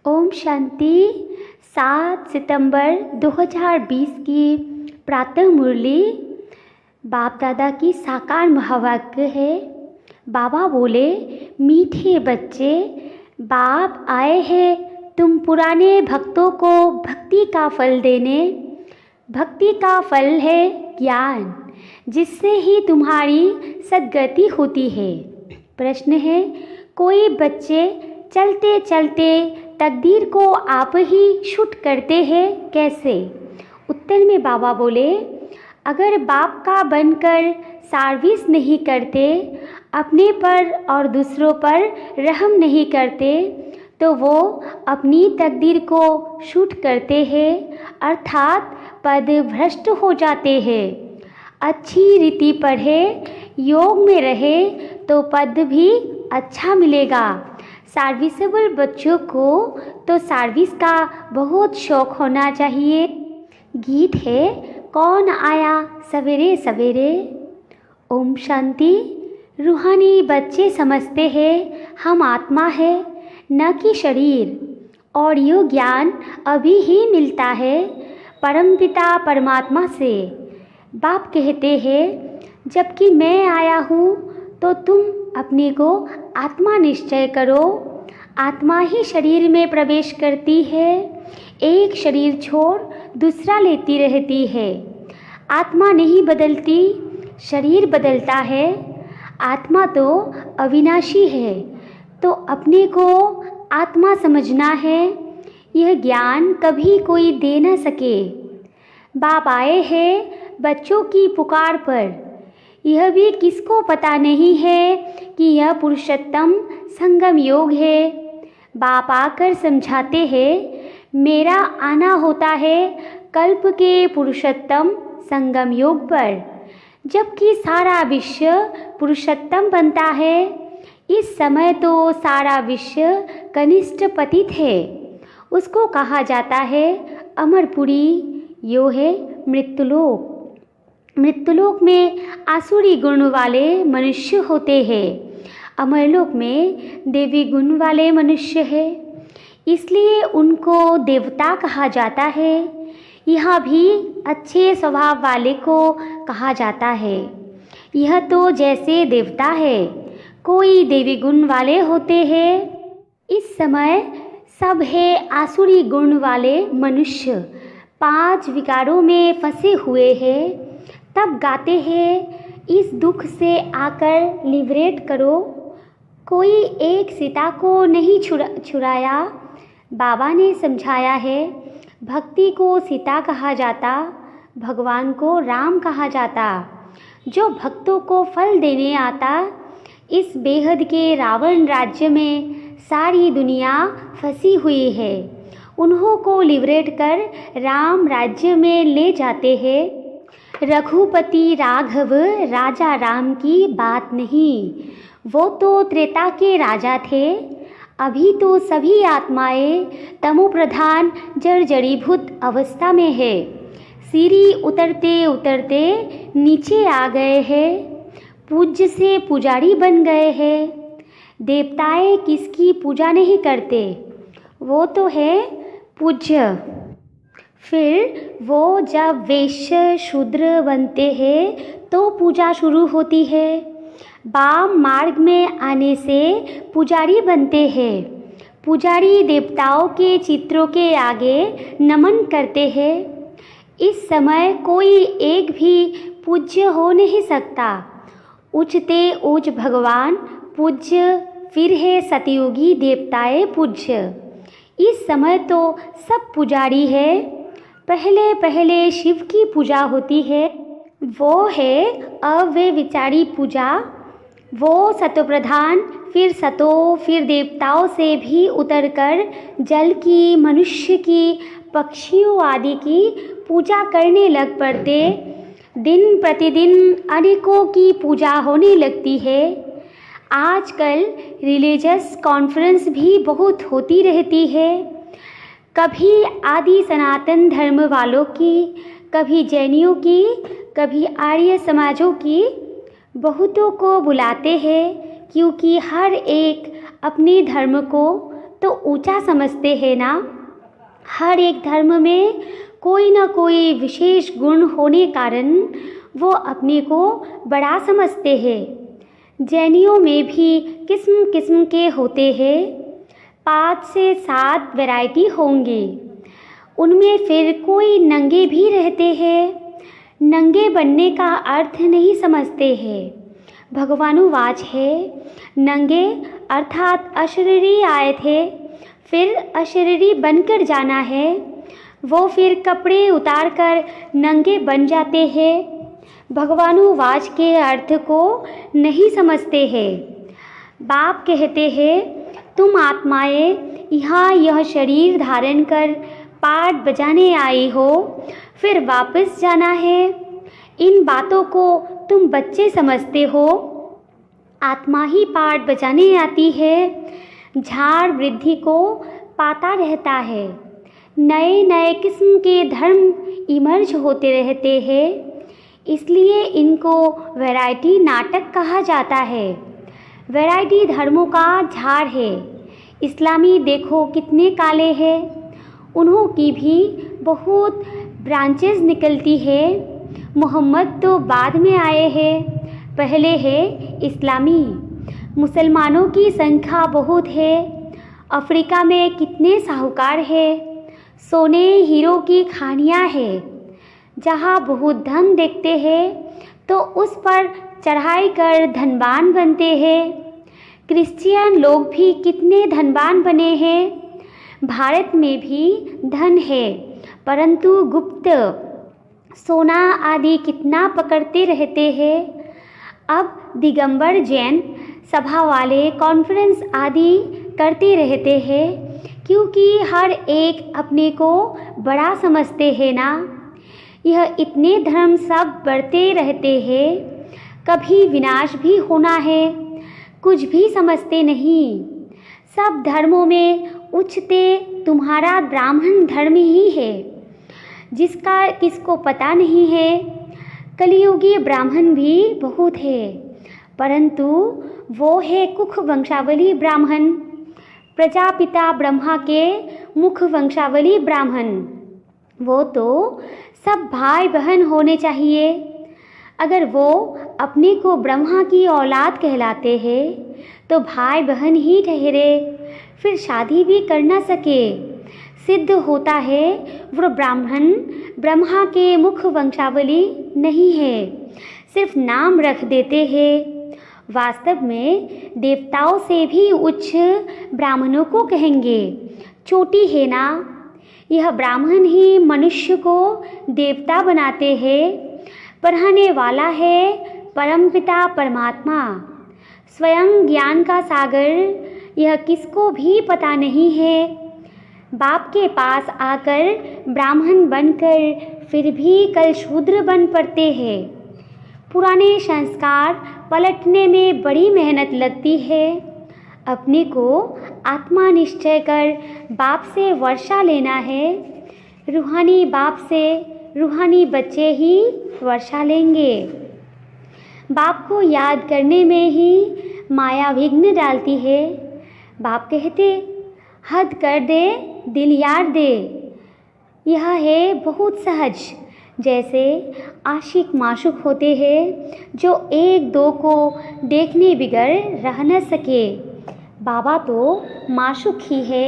ओम शांति। 7 सितंबर 2020 की प्रातः मुरली बाप दादा की साकार महावाक्य है। बाबा बोले, मीठे बच्चे, बाप आए हैं तुम पुराने भक्तों को भक्ति का फल देने। भक्ति का फल है ज्ञान, जिससे ही तुम्हारी सद्गति होती है। प्रश्न है, कोई बच्चे चलते चलते तकदीर को आप ही शूट करते हैं, कैसे? उत्तर में बाबा बोले, अगर बाप का बनकर सर्विस नहीं करते, अपने पर और दूसरों पर रहम नहीं करते, तो वो अपनी तकदीर को शूट करते हैं, अर्थात पद भ्रष्ट हो जाते हैं। अच्छी रीति पढ़े, योग में रहे तो पद भी अच्छा मिलेगा। सर्विसेबल बच्चों को तो सर्विस का बहुत शौक होना चाहिए। गीत है, कौन आया सवेरे सवेरे। ओम शांति। रूहानी बच्चे समझते हैं हम आत्मा है, न कि शरीर, और ये ज्ञान अभी ही मिलता है परमपिता परमात्मा से। बाप कहते हैं, जबकि मैं आया हूँ तो तुम अपने को आत्मा निश्चय करो। आत्मा ही शरीर में प्रवेश करती है, एक शरीर छोड़ दूसरा लेती रहती है। आत्मा नहीं बदलती, शरीर बदलता है। आत्मा तो अविनाशी है, तो अपने को आत्मा समझना है। यह ज्ञान कभी कोई दे न सके। बाप आए हैं बच्चों की पुकार पर। यह भी किसको पता नहीं है कि यह पुरुषोत्तम संगम योग है। बाप आकर समझाते हैं, मेरा आना होता है कल्प के पुरुषोत्तम संगम योग पर, जबकि सारा विश्व पुरुषोत्तम बनता है। इस समय तो सारा विश्व कनिष्ठ पतित है। उसको कहा जाता है अमरपुरी, यो है मृत्युलोक। मृत्युलोक में आसुरी गुण वाले मनुष्य होते हैं, अमरलोक में देवी गुण वाले मनुष्य है, इसलिए उनको देवता कहा जाता है। यहाँ भी अच्छे स्वभाव वाले को कहा जाता है। यह तो जैसे देवता है, कोई देवी गुण वाले होते हैं। इस समय सब है आसुरी गुण वाले मनुष्य, 5 विकारों में फंसे हुए हैं। तब गाते हैं, इस दुख से आकर लिबरेट करो। कोई एक सीता को नहीं छुड़ाया। बाबा ने समझाया है, भक्ति को सीता कहा जाता, भगवान को राम कहा जाता। जो भक्तों को फल देने आता, इस बेहद के रावण राज्य में सारी दुनिया फंसी हुई है। उन्हों को लिबरेट कर राम राज्य में ले जाते हैं। रघुपति राघव राजा राम की बात नहीं, वो तो त्रेता के राजा थे। अभी तो सभी आत्माएं तमो प्रधान जर्जरीभूत अवस्था में है। सीढ़ी उतरते उतरते नीचे आ गए हैं, पूज्य से पुजारी बन गए हैं। देवताएं किसकी पूजा नहीं करते, वो तो है पूज्य। फिर वो जब वैश्य शूद्र बनते हैं तो पूजा शुरू होती है। वाम मार्ग में आने से पुजारी बनते हैं। पुजारी देवताओं के चित्रों के आगे नमन करते हैं। इस समय कोई एक भी पूज्य हो नहीं सकता। उच्चते उच्च भगवान पूज्य, फिर है सतयुगी देवताएं पूज्य। इस समय तो सब पुजारी है। पहले पहले शिव की पूजा होती है, वो है अव्यभिचारी पूजा। वो सतोप्रधान, फिर सतो, फिर देवताओं से भी उतरकर जल की, मनुष्य की, पक्षियों आदि की पूजा करने लग पड़ते। दिन प्रतिदिन अनेकों की पूजा होने लगती है। आजकल रिलीजियस कॉन्फ्रेंस भी बहुत होती रहती है। कभी आदि सनातन धर्म वालों की, कभी जैनियों की, कभी आर्य समाजों की। बहुतों को बुलाते हैं, क्योंकि हर एक अपने धर्म को तो ऊंचा समझते हैं ना। हर एक धर्म में कोई ना कोई विशेष गुण होने कारण वो अपने को बड़ा समझते हैं। जैनियों में भी किस्म किस्म के होते हैं, 5 से 7 वैरायटी होंगे। उनमें फिर कोई नंगे भी रहते हैं। नंगे बनने का अर्थ नहीं समझते हैं। भगवानुवाच है, नंगे अर्थात अशरीरी आए थे, फिर अशरीरी बनकर जाना है। वो फिर कपड़े उतार कर नंगे बन जाते हैं। भगवानुवाच के अर्थ को नहीं समझते हैं। बाप कहते हैं, तुम आत्माएं यहाँ यह शरीर धारण कर पाठ बजाने आई हो, फिर वापस जाना है। इन बातों को तुम बच्चे समझते हो। आत्मा ही पाठ बजाने आती है। झाड़ वृद्धि को पाता रहता है। नए नए किस्म के धर्म इमर्ज होते रहते हैं, इसलिए इनको वैरायटी नाटक कहा जाता है। वैरायटी धर्मों का झाड़ है। इस्लामी देखो कितने काले हैं, उन्हों की भी बहुत ब्रांचेस निकलती है। मोहम्मद तो बाद में आए हैं, पहले है इस्लामी। मुसलमानों की संख्या बहुत है। अफ्रीका में कितने साहूकार हैं। सोने हीरो की खानियाँ हैं। जहाँ बहुत धन देखते हैं तो उस पर चढ़ाई कर धनवान बनते हैं। क्रिश्चियन लोग भी कितने धनवान बने हैं। भारत में भी धन है, परंतु गुप्त सोना आदि कितना पकड़ते रहते हैं। अब दिगंबर जैन सभा वाले कॉन्फ्रेंस आदि करते रहते हैं, क्योंकि हर एक अपने को बड़ा समझते हैं ना। यह इतने धर्म सब बढ़ते रहते हैं, कभी विनाश भी होना है, कुछ भी समझते नहीं। सब धर्मों में उच्चते तुम्हारा ब्राह्मण धर्म ही है, जिसका किसको पता नहीं है। कलियुगी ब्राह्मण भी बहुत है, परंतु वो है कुख वंशावली ब्राह्मण, प्रजापिता ब्रह्मा के मुख वंशावली ब्राह्मण। वो तो सब भाई बहन होने चाहिए। अगर वो अपने को ब्रह्मा की औलाद कहलाते हैं तो भाई बहन ही ठहरे, फिर शादी भी कर ना सके। सिद्ध होता है वो ब्राह्मण ब्रह्मा के मुख वंशावली नहीं है, सिर्फ नाम रख देते हैं। वास्तव में देवताओं से भी उच्च ब्राह्मणों को कहेंगे, चोटी है ना। यह ब्राह्मण ही मनुष्य को देवता बनाते हैं। पढ़ाने वाला है परमपिता परमात्मा, स्वयं ज्ञान का सागर। यह किसको भी पता नहीं है। बाप के पास आकर ब्राह्मण बनकर फिर भी कल शूद्र बन पड़ते हैं। पुराने संस्कार पलटने में बड़ी मेहनत लगती है। अपने को आत्मा निश्चय कर बाप से वर्षा लेना है। रूहानी बाप से रूहानी बच्चे ही वर्षा लेंगे। बाप को याद करने में ही माया विघ्न डालती है। बाप कहते, हद कर दे दिल यार दे। यह है बहुत सहज। जैसे आशिक माशुक होते हैं जो एक दो को देखने बिगर रह न सके। बाबा तो माशुक ही है।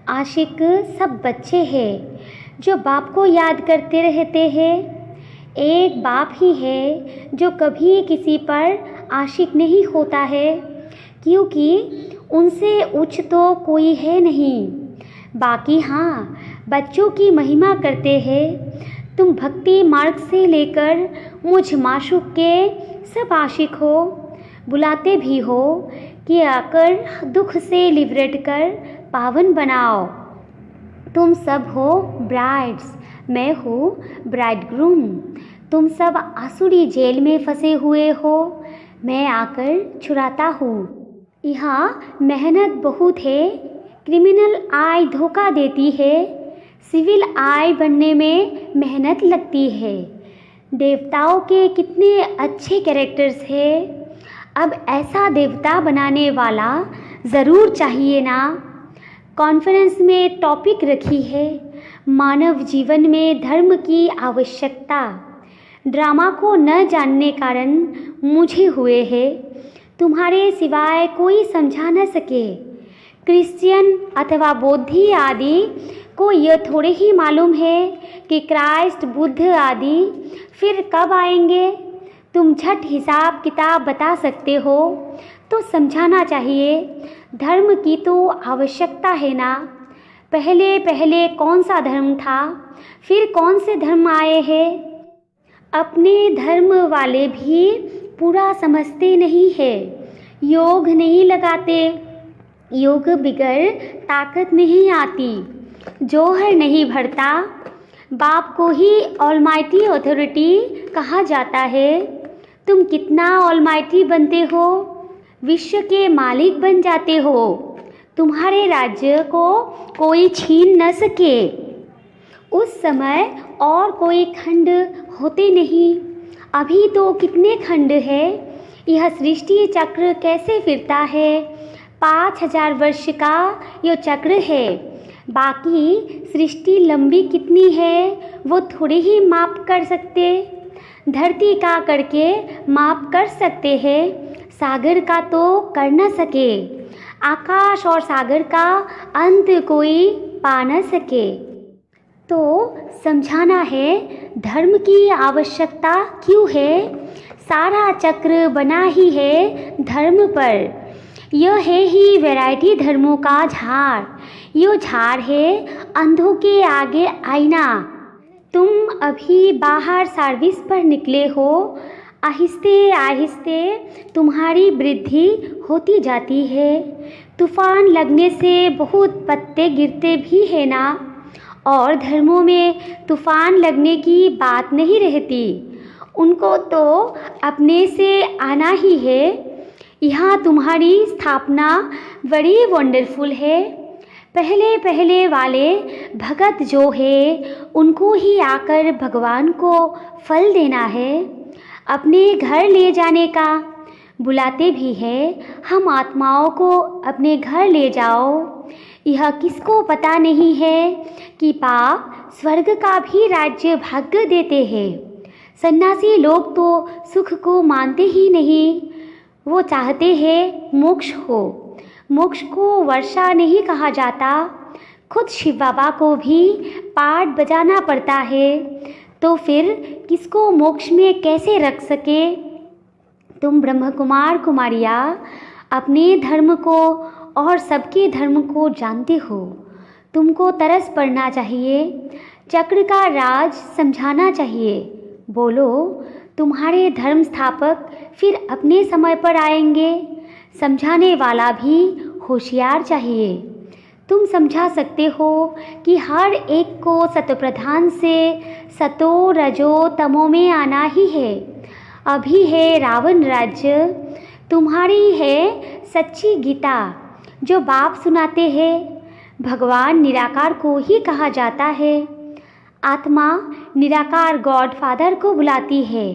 आशिक सब बच्चे हैं जो बाप को याद करते रहते हैं। एक बाप ही है जो कभी किसी पर आशिक नहीं होता है, क्योंकि उनसे उच्च तो कोई है नहीं। बाकी हाँ, बच्चों की महिमा करते हैं। तुम भक्ति मार्ग से लेकर मुझ माशुक के सब आशिक हो। बुलाते भी हो कि आकर दुख से लिबरेट कर पावन बनाओ। तुम सब हो ब्राइड्स, मैं हूँ ब्राइडग्रूम। तुम सब आसुरी जेल में फंसे हुए हो, मैं आकर छुड़ाता हूँ। यहाँ मेहनत बहुत है। क्रिमिनल आई धोखा देती है, सिविल आई बनने में मेहनत लगती है। देवताओं के कितने अच्छे कैरेक्टर्स हैं। अब ऐसा देवता बनाने वाला ज़रूर चाहिए ना। कॉन्फ्रेंस में टॉपिक रखी है मानव जीवन में धर्म की आवश्यकता। ड्रामा को न जानने कारण मुझे हुए है, तुम्हारे सिवाय कोई समझा न सके। क्रिश्चियन अथवा बौद्धी आदि को यह थोड़े ही मालूम है कि क्राइस्ट बुद्ध आदि फिर कब आएंगे। तुम झट हिसाब किताब बता सकते हो तो समझाना चाहिए। धर्म की तो आवश्यकता है ना। पहले पहले कौन सा धर्म था, फिर कौन से धर्म आए हैं। अपने धर्म वाले भी पूरा समझते नहीं है, योग नहीं लगाते, योग बिगर ताकत नहीं आती, जोहर नहीं भरता। बाप को ही ऑलमाइटी अथॉरिटी कहा जाता है। तुम कितना ऑलमाइटी बनते हो, विश्व के मालिक बन जाते हो। तुम्हारे राज्य को कोई छीन न सके। उस समय और कोई खंड होते नहीं। अभी तो कितने खंड है। यह सृष्टि चक्र कैसे फिरता है। 5000 वर्ष का यह चक्र है। बाकी सृष्टि लंबी कितनी है वो थोड़े ही माप कर सकते। धरती का करके माप कर सकते हैं, सागर का तो कर न सके। आकाश और सागर का अंत कोई पा न सके। तो समझाना है धर्म की आवश्यकता क्यों है। सारा चक्र बना ही है धर्म पर। यह है ही वैरायटी धर्मों का झाड़। यो झाड़ है अंधों के आगे आईना। तुम अभी बाहर सर्विस पर निकले हो। आहिस्ते आहिस्ते तुम्हारी वृद्धि होती जाती है। तूफान लगने से बहुत पत्ते गिरते भी है ना। और धर्मों में तूफान लगने की बात नहीं रहती। उनको तो अपने से आना ही है। यहाँ तुम्हारी स्थापना बड़ी वंडरफुल है। पहले पहले वाले भगत जो है उनको ही आकर भगवान को फल देना है। अपने घर ले जाने का बुलाते भी हैं। हम आत्माओं को अपने घर ले जाओ। यह किसको पता नहीं है कि पाप स्वर्ग का भी राज्य भाग्य देते हैं। सन्यासी लोग तो सुख को मानते ही नहीं। वो चाहते हैं मोक्ष हो। मोक्ष को वर्षा नहीं कहा जाता। खुद शिव बाबा को भी पाठ बजाना पड़ता है, तो फिर किसको मोक्ष में कैसे रख सके। तुम ब्रह्म कुमार कुमारियाँ अपने धर्म को और सबके धर्म को जानते हो। तुमको तरस पड़ना चाहिए। चक्र का राज समझाना चाहिए। बोलो, तुम्हारे धर्म स्थापक फिर अपने समय पर आएंगे। समझाने वाला भी होशियार चाहिए। तुम समझा सकते हो कि हर एक को सतप्रधान से सतो रजो तमो में आना ही है। अभी है रावण राज्य। तुम्हारी है सच्ची गीता जो बाप सुनाते हैं। भगवान निराकार को ही कहा जाता है। आत्मा निराकार गॉड फादर को बुलाती है।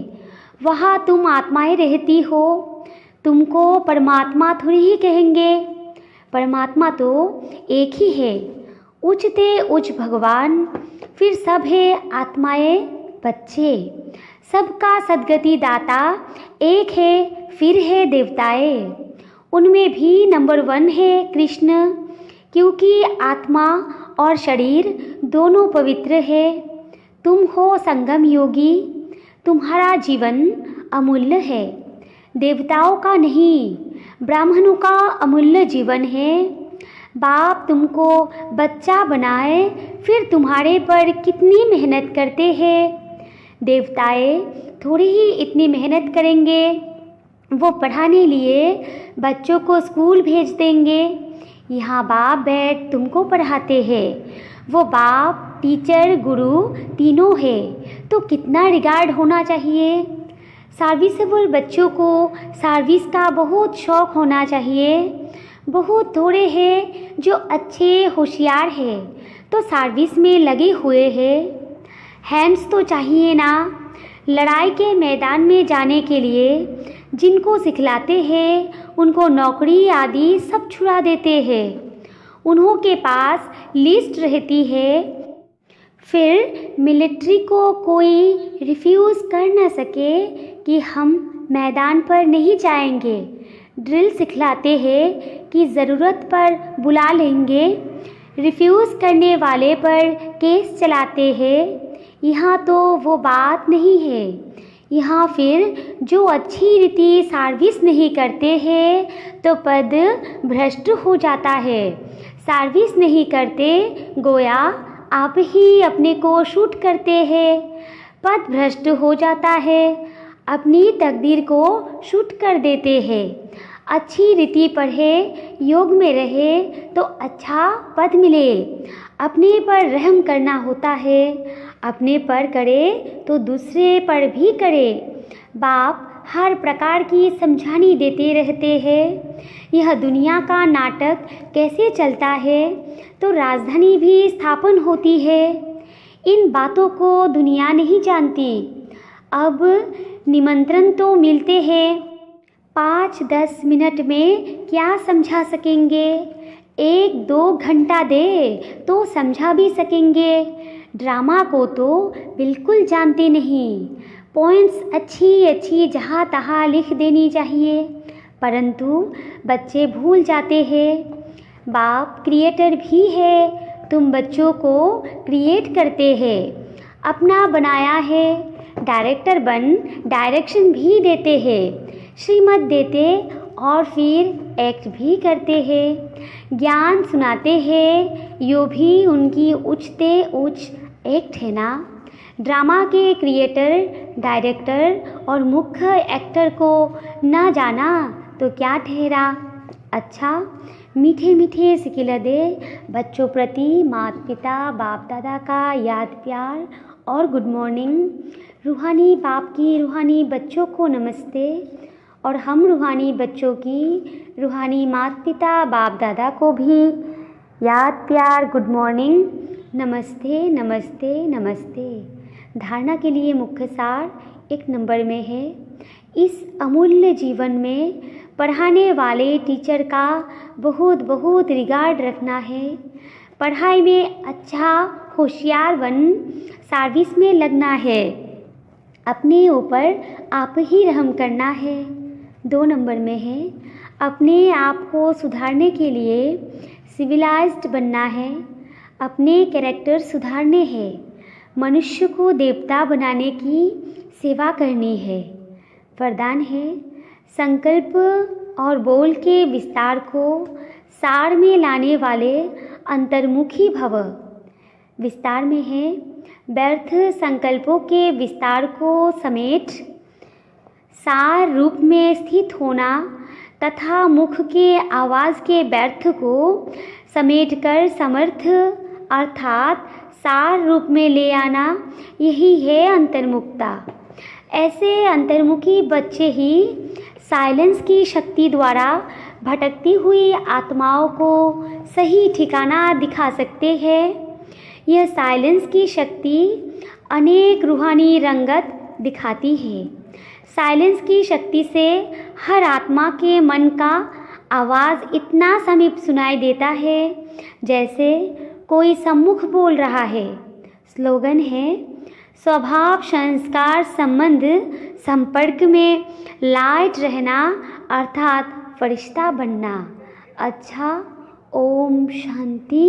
वहाँ तुम आत्माएं रहती हो। तुमको परमात्मा थोड़ी ही कहेंगे। परमात्मा तो एक ही है, उच्चते उच्च भगवान। फिर सब है आत्माएं बच्चे। सबका सद्गति दाता एक है। फिर है देवताएं। उनमें भी नंबर 1 है कृष्ण, क्योंकि आत्मा और शरीर दोनों पवित्र है। तुम हो संगम योगी। तुम्हारा जीवन अमूल्य है, देवताओं का नहीं, ब्राह्मणों का अमूल्य जीवन है। बाप तुमको बच्चा बनाए, फिर तुम्हारे पर कितनी मेहनत करते हैं। देवताएं थोड़ी ही इतनी मेहनत करेंगे। वो पढ़ाने लिए बच्चों को स्कूल भेज देंगे। यहाँ बाप बैठ तुमको पढ़ाते हैं। वो बाप, टीचर, गुरु तीनों है, तो कितना रिगार्ड होना चाहिए। सर्विसेबल बच्चों को सर्विस का बहुत शौक़ होना चाहिए। बहुत थोड़े हैं जो अच्छे होशियार हैं, तो सर्विस में लगे हुए हैं। हैंड्स तो चाहिए ना। लड़ाई के मैदान में जाने के लिए जिनको सिखलाते हैं उनको नौकरी आदि सब छुड़ा देते हैं। उन्हों के पास लिस्ट रहती है। फिर मिलिट्री को कोई रिफ्यूज़ कर न सके कि हम मैदान पर नहीं जाएंगे। ड्रिल सिखलाते हैं कि ज़रूरत पर बुला लेंगे। रिफ्यूज़ करने वाले पर केस चलाते हैं। यहाँ तो वो बात नहीं है। यहाँ फिर जो अच्छी रीति सर्विस नहीं करते हैं तो पद भ्रष्ट हो जाता है। सर्विस नहीं करते गोया आप ही अपने को शूट करते हैं। पद भ्रष्ट हो जाता है, अपनी तकदीर को शूट कर देते हैं। अच्छी रीति पढ़े, योग में रहे तो अच्छा पद मिले। अपने पर रहम करना होता है, अपने पर करे तो दूसरे पर भी करे। बाप हर प्रकार की समझानी देते रहते हैं। यह दुनिया का नाटक कैसे चलता है तो राजधानी भी स्थापन होती है। इन बातों को दुनिया नहीं जानती। अब निमंत्रण तो मिलते हैं, 5-10 मिनट में क्या समझा सकेंगे। 1-2 घंटा दे तो समझा भी सकेंगे। ड्रामा को तो बिल्कुल जानते नहीं। पॉइंट्स अच्छी जहाँ तहाँ लिख देनी चाहिए, परंतु बच्चे भूल जाते हैं। बाप क्रिएटर भी है, तुम बच्चों को क्रिएट करते हैं। अपना बनाया है, डायरेक्टर बन डायरेक्शन भी देते हैं, श्रीमत देते और फिर एक्ट भी करते हैं। ज्ञान सुनाते हैं, यो भी उनकी उच्चते उच्च एक्ट है ना। ड्रामा के क्रिएटर, डायरेक्टर और मुख्य एक्टर को न जाना तो क्या ठहरा। अच्छा, मीठे मीठे सिकिल दे बच्चों प्रति माता पिता बाप दादा का याद प्यार और गुड मॉर्निंग। रूहानी बाप की रूहानी बच्चों को नमस्ते और हम रूहानी बच्चों की रूहानी माता पिता बाप दादा को भी याद प्यार गुड मॉर्निंग, नमस्ते नमस्ते नमस्ते। धारणा के लिए मुख्य सार 1 नंबर में है। इस अमूल्य जीवन में पढ़ाने वाले टीचर का बहुत बहुत रिगार्ड रखना है। पढ़ाई में अच्छा होशियार बन सर्विस में लगना है। अपने ऊपर आप ही रहम करना है। 2 नंबर में है, अपने आप को सुधारने के लिए सिविलाइज्ड बनना है। अपने कैरेक्टर सुधारने हैं। मनुष्य को देवता बनाने की सेवा करनी है। वरदान है, संकल्प और बोल के विस्तार को सार में लाने वाले अंतर्मुखी भव। विस्तार में है, व्यर्थ संकल्पों के विस्तार को समेट सार रूप में स्थित होना तथा मुख के आवाज़ के व्यर्थ को समेटकर समर्थ अर्थात सार रूप में ले आना, यही है अंतर्मुखता। ऐसे अंतर्मुखी बच्चे ही साइलेंस की शक्ति द्वारा भटकती हुई आत्माओं को सही ठिकाना दिखा सकते हैं। यह साइलेंस की शक्ति अनेक रूहानी रंगत दिखाती है। साइलेंस की शक्ति से हर आत्मा के मन का आवाज़ इतना समीप सुनाई देता है जैसे कोई सम्मुख बोल रहा है। स्लोगन है, स्वभाव संस्कार संबंध संपर्क में लाइट रहना अर्थात फरिश्ता बनना। अच्छा, ओम शांति।